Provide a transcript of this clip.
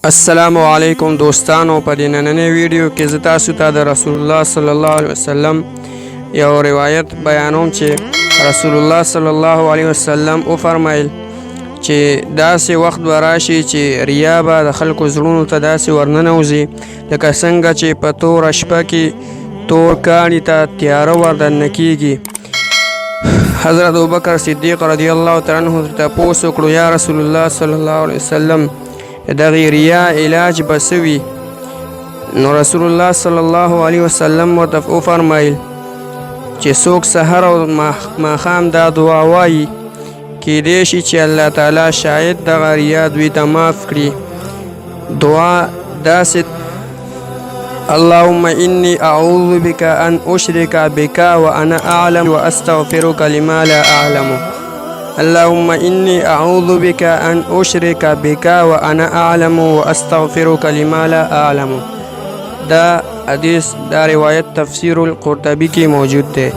السلام علیکم دوستانو، په دې نننۍ ویډیو کې زه تاسو ته د رسول الله صلی الله علیه وسلم یو روایت بیانوم چې رسول الله صلی الله علیه وسلم وفرمایل چې داسې وخت به راشي چې ریا به د خلکو زړونو ته داسې ورننوځي لکه څنګه چې په توره شپه کې تور کاڼي ته تیاره وردننه کیږي. حضرت ابوبکر صدیق رضی الله تعالی عنه ته تپوس وکړو، یا رسول الله صلی الله علیه وسلم دغه ریا علاج به څه وي؟ نو رسول الله صلی الله علیه وسلم ورته وفرمایل چې څوک سحر او ماښام دا دعا وایي کیدای شي چې الله تعالی شاید دغه ریا دوی ته معاف کړي. دعا داسې: اللهم إني أعوذ بك أن أشرك بك وأنا أعلم وأستغفرك لما لا أعلم. اللهم إني أعوذ بك أن أشرك بك وأنا أعلم وأستغفرك لما لا أعلم. دا حدیث دا روایت تفسیر القرطبی کې موجود دی.